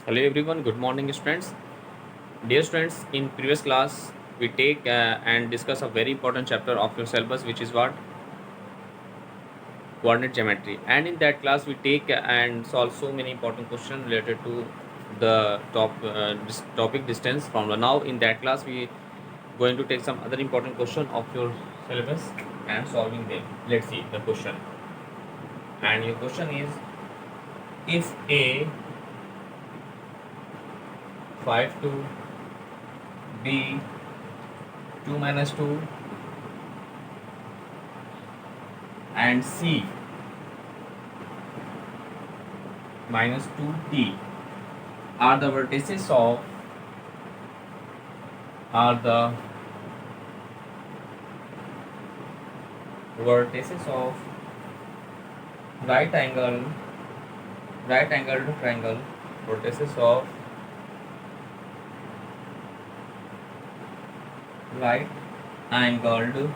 Hello everyone, good morning students. Dear students, in previous class we take and discuss a very important chapter of your syllabus, which is what? Coordinate geometry. And in that class we take and solve so many important questions related to the topic distance formula. Now in that class we going to take some other important question of your syllabus and solving them. Let's see the question. And your question is, if A 5 to B 2 minus 2 and C minus 2t are the vertices of are the vertices of right angle right angled triangle, vertices of right angled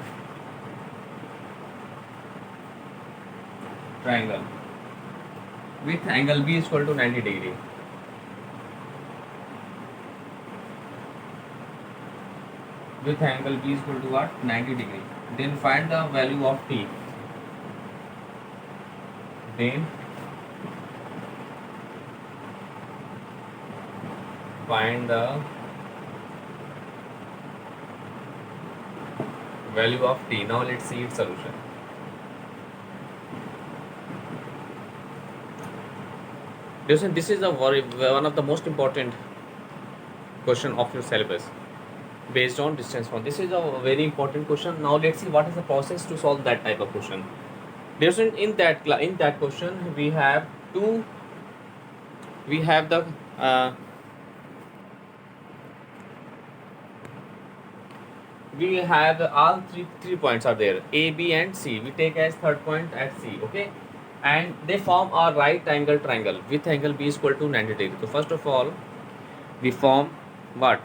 triangle with angle B is equal to 90 degree. With angle B is equal to what? 90 degree. Then find the value of t. Then find the value of t. Now let's see its solution. Listen, this is one of the most important question of your syllabus based on distance form. This is a very important question. Now let's see what is the process to solve that type of question. Listen, in that question we have the we have all three points are there, A, B and C. We take as third point at C, okay, and they form a right angle triangle with angle B is equal to 90 degree. So first of all we form what?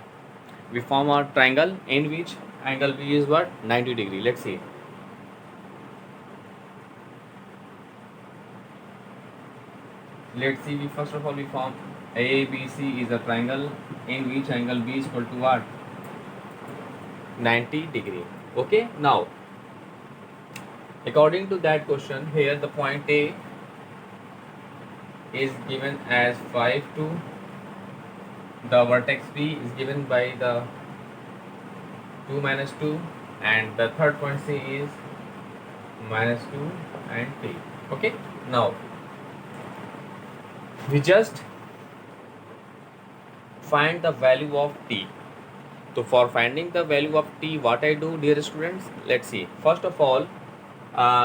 We form a triangle in which angle B is what? 90 degree. Let's see. Let's see, we first of all we form ABC is a triangle in which angle B is equal to what? 90 degree. Okay, now according to that question, here the point A is given as 5 to, the vertex B is given by the 2 minus 2, and the third point C is minus 2 and 3. Okay, now we just find the value of t. So for finding the value of t, what I do, dear students, let's see. First of all,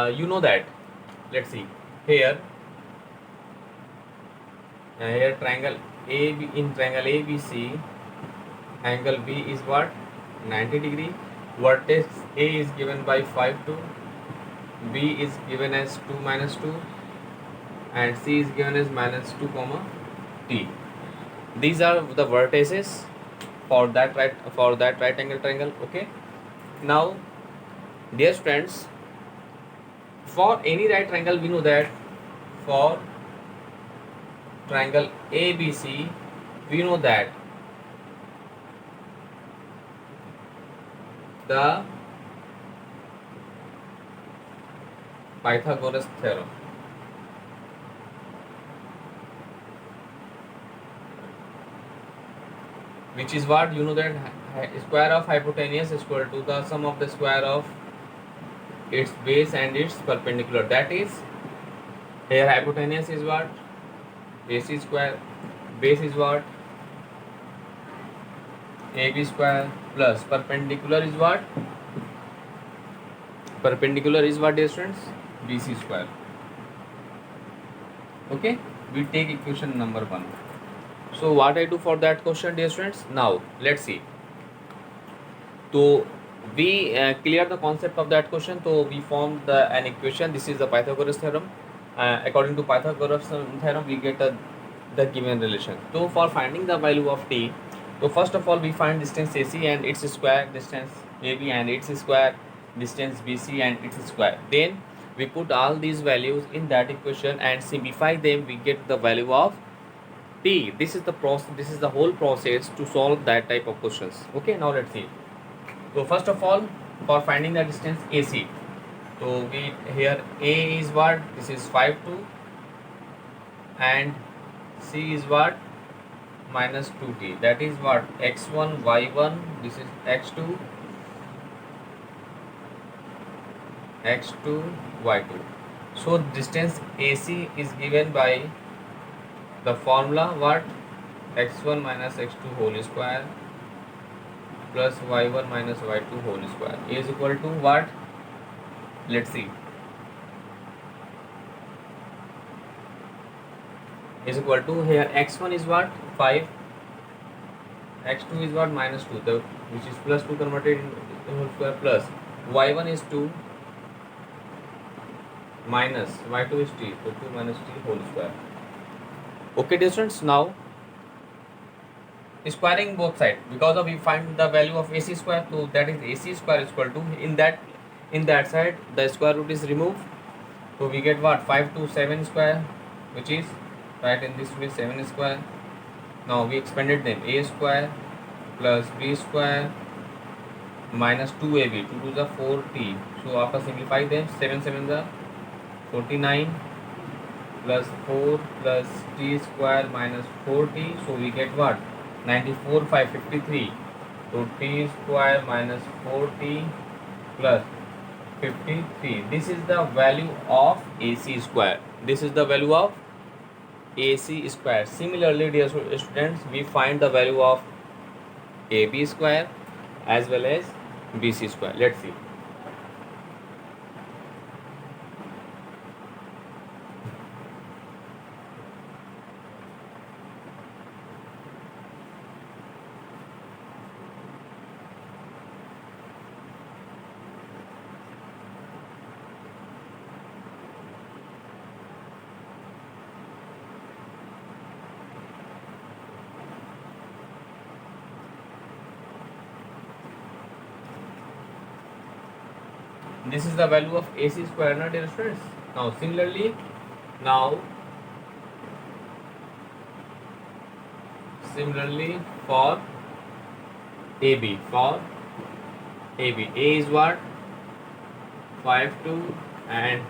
you know that, let's see here, here triangle AB, in triangle ABC angle B is what? 90 degree. Vertex A is given by 5 2, B is given as 2 minus 2, and C is given as minus 2 comma T. These are the vertices for that right angle triangle. Okay, now dear friends, for any right triangle we know that for triangle ABC we know that the Pythagoras theorem, which is what? You know that square of hypotenuse is equal to the sum of the square of its base and its perpendicular. That is, here hypotenuse is what? AC square. Base is what? AB square, plus perpendicular is what? Perpendicular is what, dear students? BC square. Okay, we take equation number 1. So what I do for that question, dear students? Now let's see. So we clear the concept of that question. So we form an equation. This is the Pythagoras theorem. According to Pythagoras theorem, we get the given relation. So for finding the value of t, so first of all we find distance AC and its square, distance AB and its square, distance BC and its square. Then we put all these values in that equation and simplify them. We get the value of t. This is the process. This is the whole process to solve that type of questions. Okay, now let's see. So first of all, for finding the distance AC, so we here A is what? This is 5 2, and C is what? Minus 2t. That is what? X1 Y1. This is X2 X2 Y2. So distance AC is given by the formula what? X1 minus X2 whole square plus Y1 minus Y2 whole square is equal to what? Let's see. Is equal to, here X1 is what? 5. X2 is what? Minus 2, which is plus 2 converted into whole square, plus Y1 is 2 minus Y2 is t, so 2 minus t whole square. Okay dear students, now squaring both sides, because of we find the value of AC square, so that is AC square is equal to, in that side the square root is removed, so we get what? 5 to 7 square, which is right in this way 7 square. Now we expanded them, a square plus b square minus 2ab, 2 to the 4t. So after simplify them, 7 7 the 49 plus 4 plus t square minus 4t. So we get what? 94 553. So t square minus 4t plus 53. This is the value of AC square. This is the value of AC square. Similarly, dear students, we find the value of AB square as well as BC square. Let's see. This is the value of AC square, not dear students. Now similarly, for AB, A is what? 5 2, and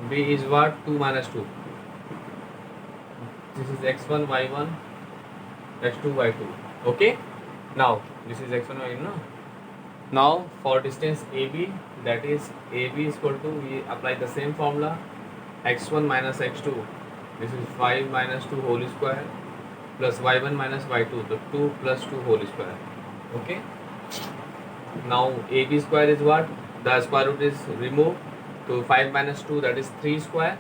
B is what? 2 minus 2. This is x1 y1 x2 y2. Okay, now this is x1 y1, no? Now for distance AB, that is AB is equal to, we apply the same formula, x1 minus x2, this is 5 minus 2 whole square plus y1 minus y2, the 2 plus 2 whole square. Okay, now AB square is what? The square root is removed, so 5 minus 2, that is 3 square,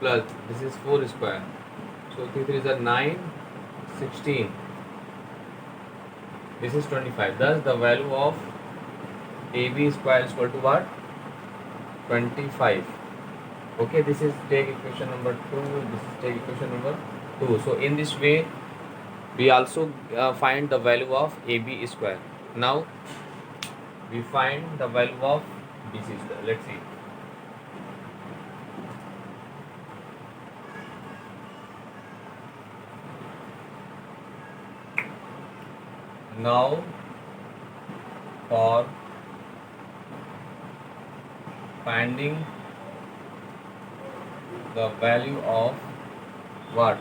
plus this is 4 square, so 3 3 is a 9, 16, this is 25. Thus the value of AB square is equal to what? 25. Okay, this is take equation number 2, this is take equation number 2. So in this way we also find the value of AB square. Now we find the value of BC square. Let's see. Now for finding the value of what?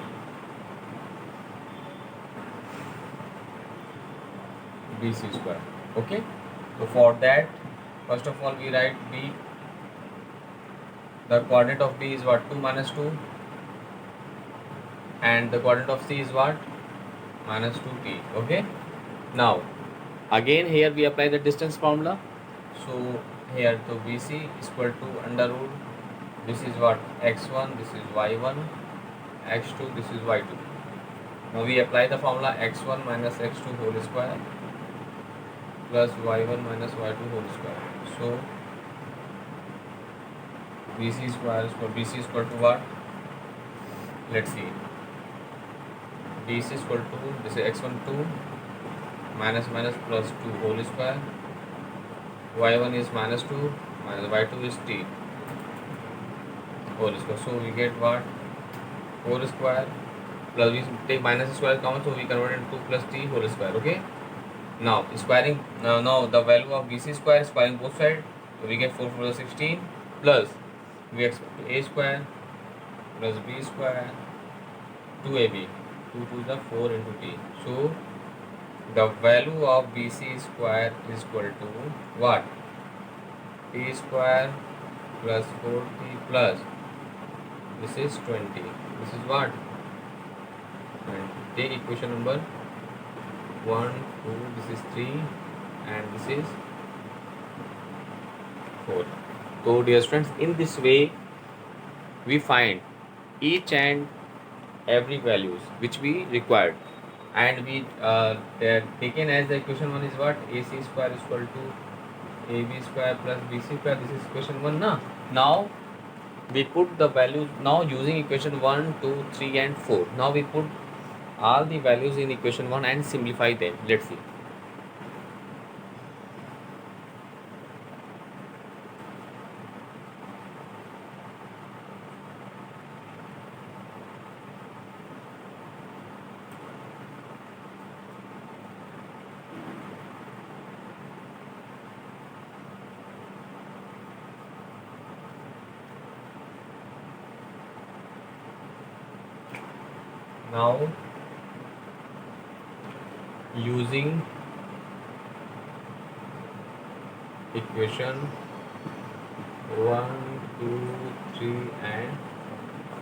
BC square. Okay, so for that, first of all we write B. The coordinate of B is what? 2 minus 2, and the coordinate of C is what? Minus 2t. Okay, now again here we apply the distance formula. So here to BC is equal to under root, this is what? x1, this is y1, x2, this is y2. Now we apply the formula x1 minus x2 whole square plus y1 minus y2 whole square. So BC square is for BC is equal to what? Let's see. BC is equal to, this is x1 2 minus minus plus 2 whole square, y1 is minus 2 minus y2 is t whole square. So we get what? whole square plus we take minus square common, so we convert it to plus t whole square. Okay, now squaring, now the value of bc square, squaring both sides, so we get 4 4 is 16 plus we expect a square plus b square 2ab, 2 2 is the 4 into t, so the value of bc square is equal to what? T square plus 4t plus this is 20, this is what? 20. Take equation number 1 2, this is 3 and this is 4. So dear students, in this way we find each and every values which we required, and we taken as the equation 1 is what? AC square is equal to AB square plus BC square, this is equation 1 na. Now we put the values, now using equation 1 2 3 and 4, now we put all the values in equation 1 and simplify them. Let's see. Now using equation 1 2 3 and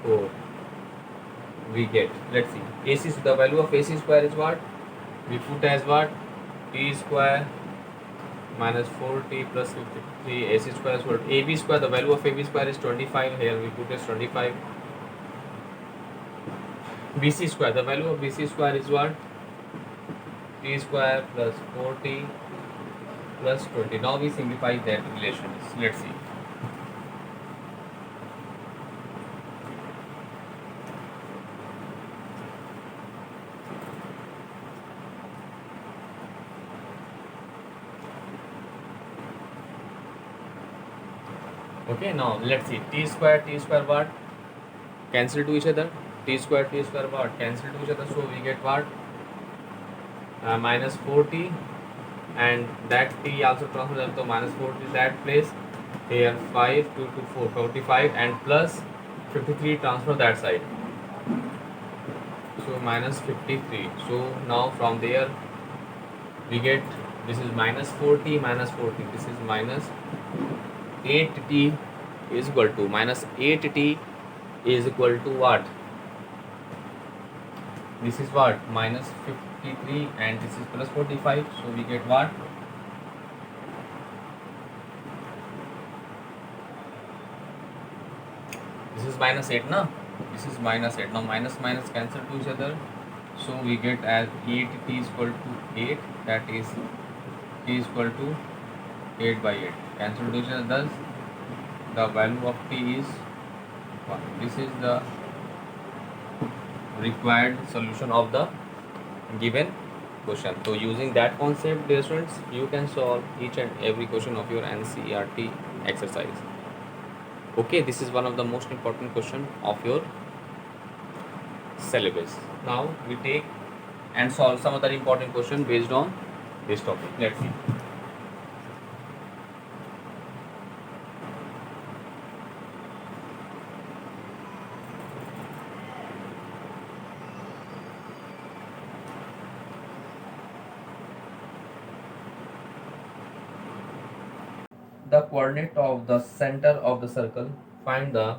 4 we get, let's see, AC, the value of AC square is what? We put as what? T square minus 4t plus 53, AC square is what? AB square, the value of AB square is 25, here we put as 25. BC square, the value of BC square is what? T square plus 4t plus 20. Now we simplify that relations. Let's see. Okay, now let's see. T square what? Cancel to each other. T square what? Cancel to each other. So we get what? Minus 4t, and that t also transfer to minus 4t that place. Here 5 2 to 4 45 and plus 53 transfer that side. So minus 53. So now from there we get, this is minus 4t minus 4t. This is minus 8t is equal to, minus 8t is equal to what? This is what? Minus 53 and this is plus 45. So we get what? This is minus 8 na? This is minus 8. Now minus minus cancel to each other. So we get as 8t is equal to 8. That is t is equal to 8 by 8. Cancel to each other, thus the value of t is 1. This is the required solution of the given question. So using that concept, dear students, you can solve each and every question of your NCERT exercise. Okay, this is one of the most important question of your syllabus. Now we take and solve some other important question based on this topic. Let's see. The coordinate of the center of the circle. Find the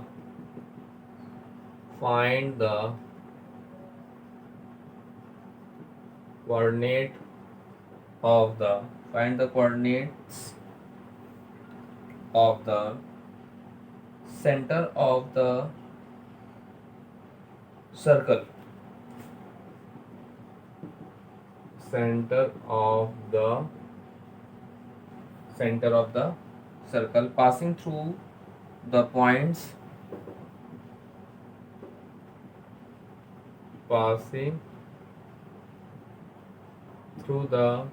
coordinate of the coordinates of the center of the circle. Center of the circle passing through the points, passing through the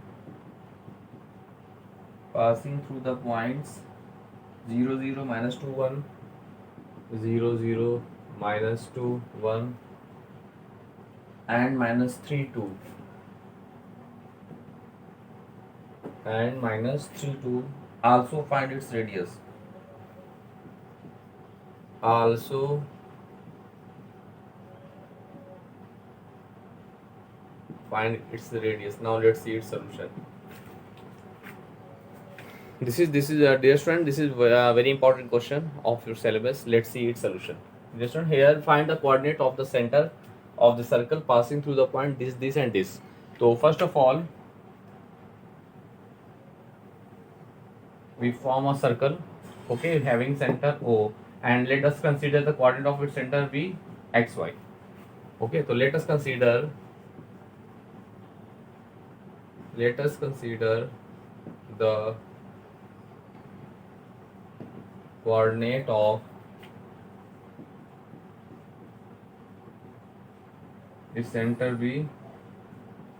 points 0 0 minus 2 1, 0 0 minus 2 1 and minus 3 2 and minus 3 2. Also find its radius. Also find its radius. Now let's see its solution. This is dear student, this is a very important question of your syllabus. Let's see its solution. Dear student, here find the coordinate of the center of the circle passing through the point this and this. So first of all, we form a circle, okay, having center O, and let us consider the coordinate of its center be xy. Okay, so let us consider the coordinate of its center be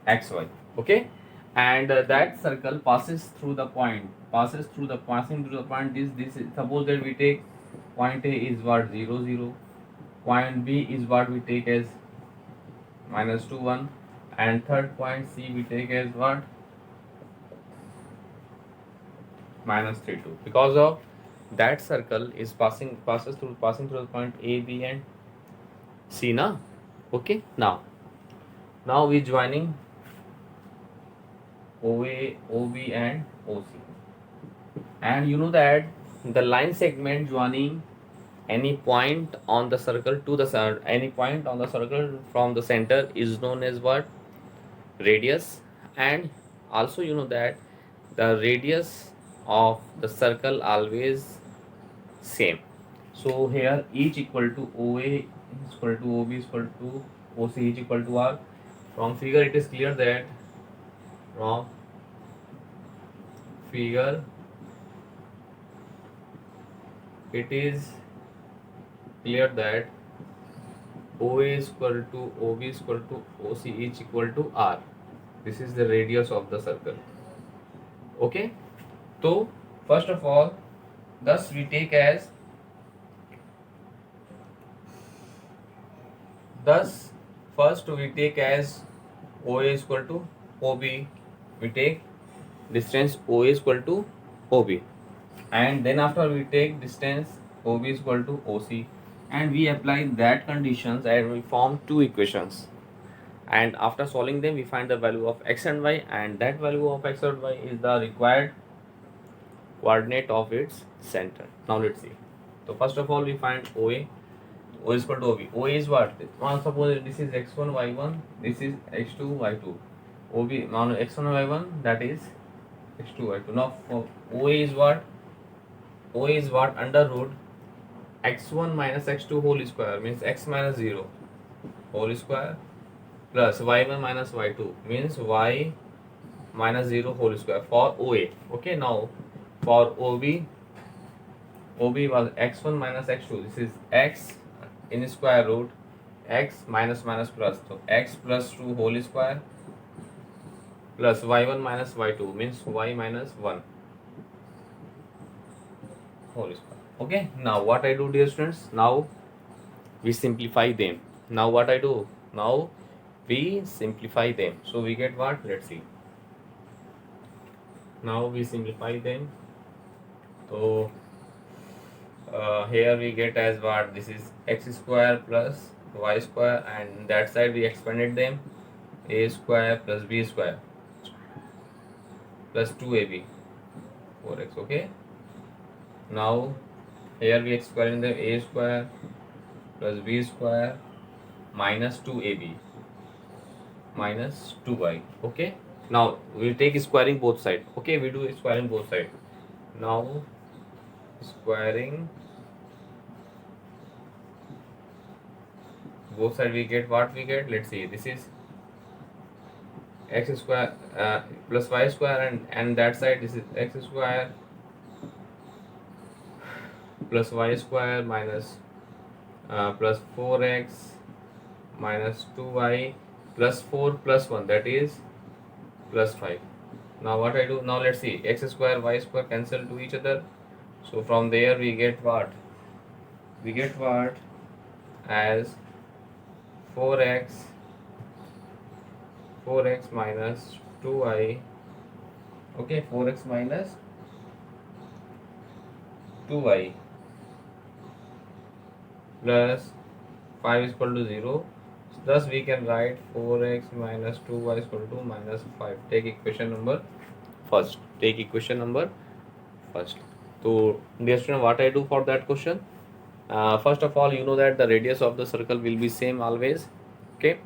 xy. Okay, and that circle passes through the point passing through the point this is, suppose that we take point A is what 0 0, point B is what we take as minus 2 1, and third point C we take as what minus 3 2, because of that circle is passing through the point A, B and C na. Okay, now we joining OA, OB and OC, and you know that the line segment joining any point on the circle to the center, any point on the circle from the center is known as what radius, and also you know that the radius of the circle always same. So here each equal to OA is equal to OB is equal to OC is equal to R. From figure it is clear that it is clear that OA is equal to OB is equal to OC each equal to R. This is the radius of the circle. Okay, so first of all, thus we take as first we take as OA is equal to OB. We take distance OA is equal to OB, and then after we take distance OB is equal to OC, and we apply that conditions and we form two equations, and after solving them we find the value of x and y, and that value of x and y is the required coordinate of its center. Now let's see. So first of all we find OA. O is equal to OB. OA is what? Now suppose this is x1 y1, this is x2 y2. OB now x1 y1, that is x2 y2. Now for OA is what? OA is what? Under root x1 minus x2 whole square, means x minus 0 whole square, plus y1 minus y2 means y minus 0 whole square for OA. Okay, now for OB was x1 minus x2, this is x in square root x minus minus plus, so x plus 2 whole square plus y1 minus y2 means y minus 1 whole square. Okay, now what I do, dear students, now we simplify them. Now what I do, now we simplify them, so we get what? Let's see. Now we simplify them, so here we get as what? This is x square plus y square, and that side we expanded them, a square plus b square plus 2ab 4x. Okay, now here we squaring them, a square plus b square minus 2ab minus 2y. Okay, now we take squaring both sides. Okay, we do squaring both sides. Now squaring both sides we get what we get. Let's see, this is x square plus y square, and that side this is x square plus y square minus plus 4x minus 2y plus 4 plus 1, that is plus 5. Now what I do, now let's see, x square y square cancel to each other, so from there we get what? We get what? as 4x 4x minus 2y. Okay, 4x minus 2y plus 5 is equal to 0. Thus we can write 4x minus 2y is equal to minus 5. Take equation number first. So dear student, what I do for that question? First of all, you know that the radius of the circle will be same always. Okay,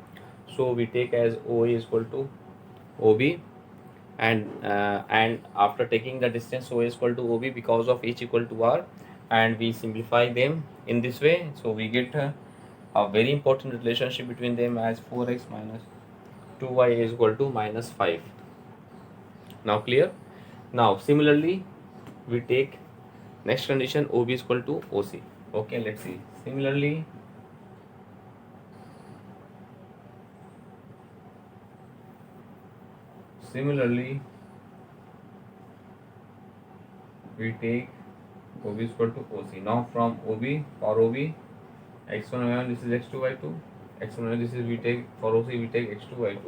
so we take as OA is equal to OB, and after taking the distance OA is equal to OB, because of h equal to r, and we simplify them in this way, so we get a very important relationship between them as 4x minus 2y is equal to minus 5. Now clear? Now similarly we take next condition, OB is equal to OC. Okay, let's see. Similarly we take OB is equal to OC. Now from OB, for OB, x1 y1, this is x2 y2, x1 y, this is we take, for OC we take x2 y2.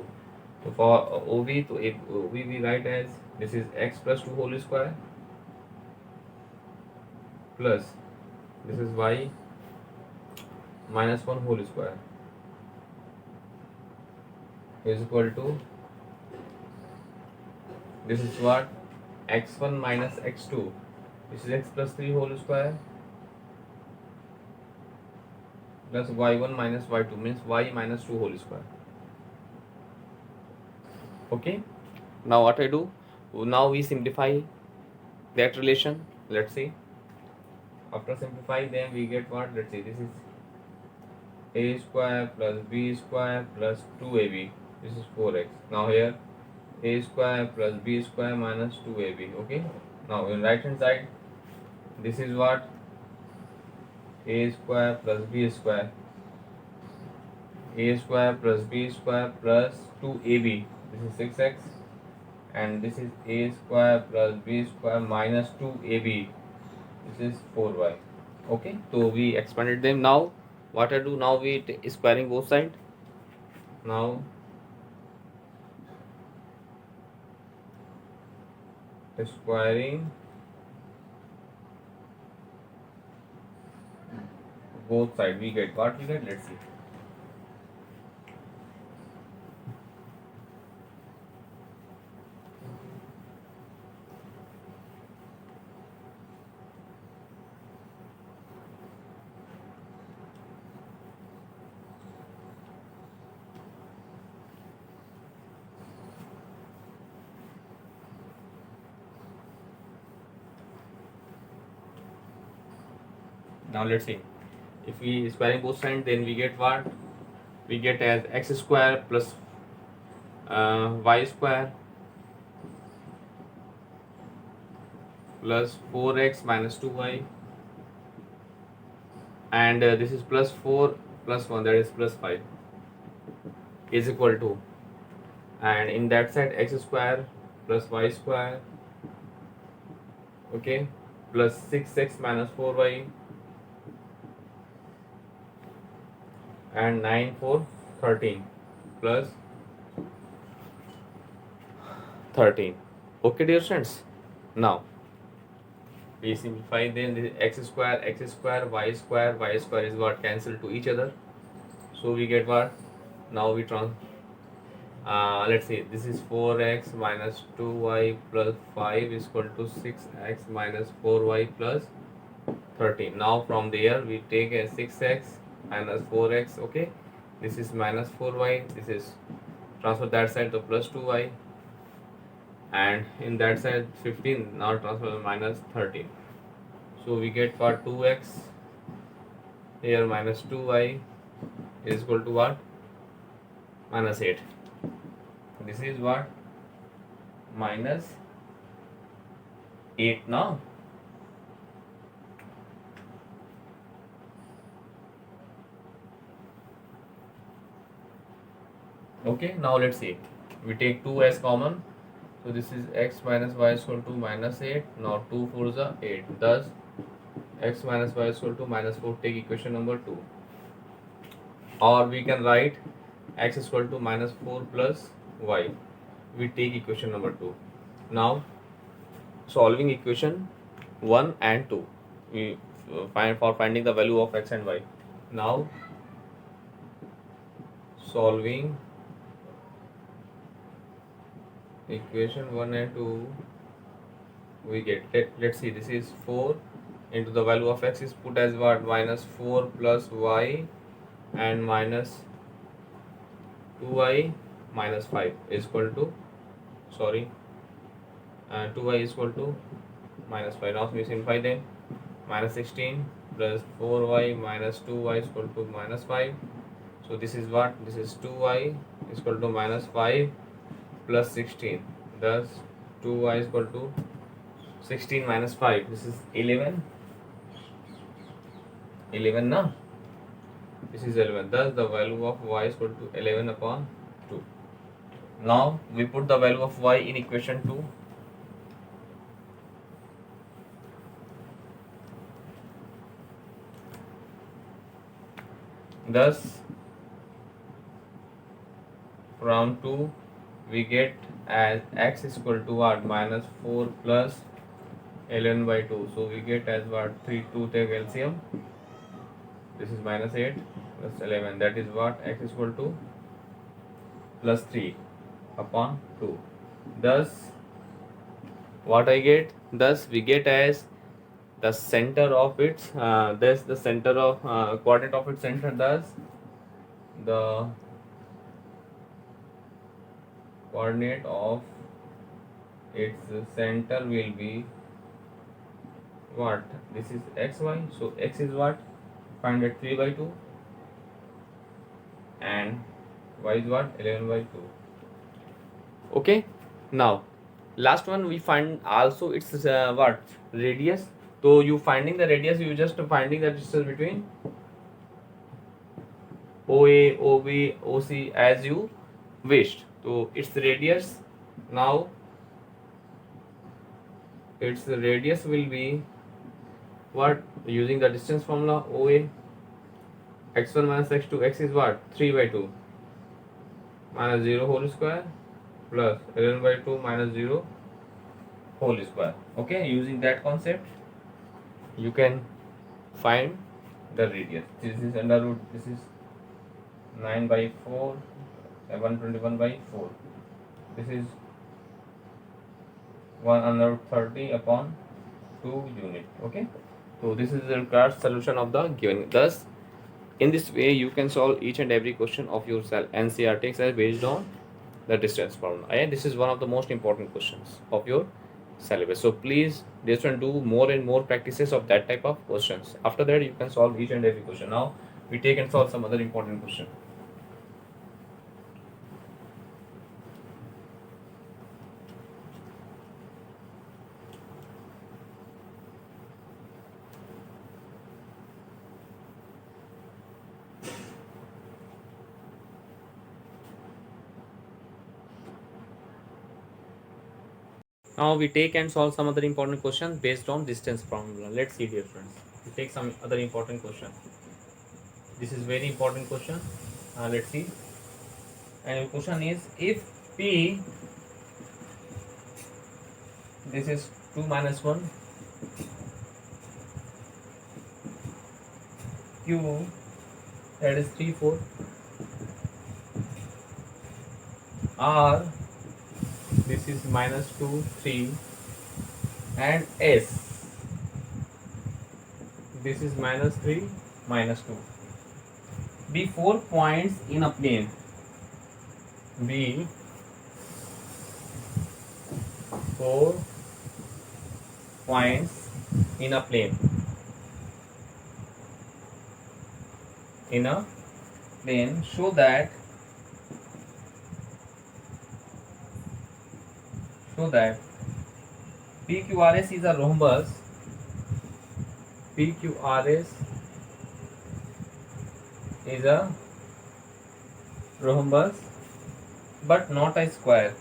So for OB, to OB we write as, this is x plus 2 whole square plus this is y minus 1 whole square is equal to, this is what, x1 minus x2, this is x plus 3 whole square plus y1 minus y2, means y minus 2 whole square. Okay, now what I do, now we simplify that relation. Let's see, after simplifying them we get what, let's see, this is a square plus b square plus 2ab, this is 4x. Now here a square plus b square minus 2ab. Okay, now in right hand side, this is what, a square plus b square, a square plus b square plus 2ab, this is 6x, and this is a square plus b square minus 2ab, this is 4y. Okay, so we expanded them. Now what I do, now we squaring both sides. Now squaring both sides, we get what we get, let's see. Now let's see, if we squaring both sides, then we get what, we get as x square plus y square plus 4x minus 2y, and this is plus 4 plus 1, that is plus 5, is equal to, and in that side x square plus y square, okay, plus 6x minus 4y, and 9 4 13 plus 13. Okay dear friends, now we simplify them. This is x square, y square is what, cancel to each other, so we get what, now we let's see, this is 4x minus 2y plus 5 is equal to 6x minus 4y plus 13. Now from there we take a 6x minus 4x. Okay, this is minus 4y, this is transfer that side to plus 2y, and in that side 15, now transfer minus 13. So we get what, 2x here minus 2y is equal to what, minus 8. This is what, minus 8 now. Okay, now let's see, we take 2 as common, so this is x minus y is equal to minus 8. Now 2 4 is 8, thus x minus y is equal to minus 4. Take equation number 2. or we can write x is equal to minus 4 plus y. We take equation number 2. Now solving equation 1 and 2, we find for finding the value of x and y. Now solving equation 1 and 2, we get, let's see, this is 4 into the value of x is put as what, minus 4 plus y and minus 2y minus 5 is equal to, sorry, 2y is equal to minus 5. Now we simplify them. Minus 16 plus 4y minus 2y is equal to minus 5. So this is what, this is 2y is equal to minus 5 plus 16. Thus 2y is equal to 16 minus 5. This is 11. 11 na? This is 11. Thus the value of y is equal to 11 upon 2. Now we put the value of y in equation 2. Thus from 2 we get as x is equal to what, minus 4 plus 11 by 2. So we get as what, 3, 2 take LCM. This is minus 8 plus 11. That is what, x is equal to plus 3 upon 2. Thus what I get, thus we get as the center of its, this the center of coordinate of its center. Thus the coordinate of its center will be what, this is xy. So x is what, find it 3 by 2 and y is what, 11 by 2. Okay, now last one we find also its what, radius. So you finding the radius, you just finding the distance between OA, OB, OC as you wished. So its radius, now its radius will be what, using the distance formula, OA x1 minus x2, x is what, 3 by 2 minus 0 whole square plus 11 by 2 minus 0 whole square. Okay, using that concept you can find the radius. This is under root, this is 9 by 4, 121 by 4. This is 1 under root 30 upon 2 unit. Okay, so this is the required solution of the given. Thus in this way you can solve each and every question of your NCERT exercise based on the distance formula. And this is one of the most important questions of your syllabus. So please, this one, do more and more practices of that type of questions. After that you can solve each and every question. Now we take and solve some other important question. Now we take and solve some other important questions based on distance formula. Let's see, dear friends. We take some other important question. This is very important question. Let's see. And the question is, if P, this is 2 minus 1, Q, that is 3, 4, R, this is minus 2, 3, and S, this is minus 3, minus 2. Be 4 points in a plane. Be 4 points in a plane. In a plane, show that PQRS is a rhombus. PQRS is a rhombus but not a square.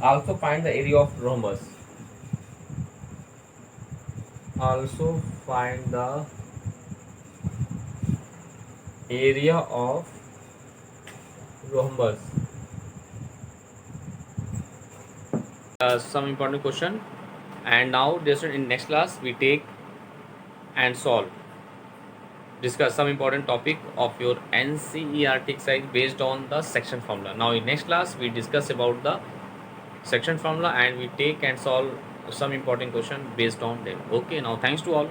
Also find the area of rhombus. also find the area of rhombus. Some important question. And now this in next class we take and solve, discuss some important topic of your NCERT exercise based on the section formula. Now in next class we discuss about the section formula and we take and solve some important question based on them. Okay, now thanks to all.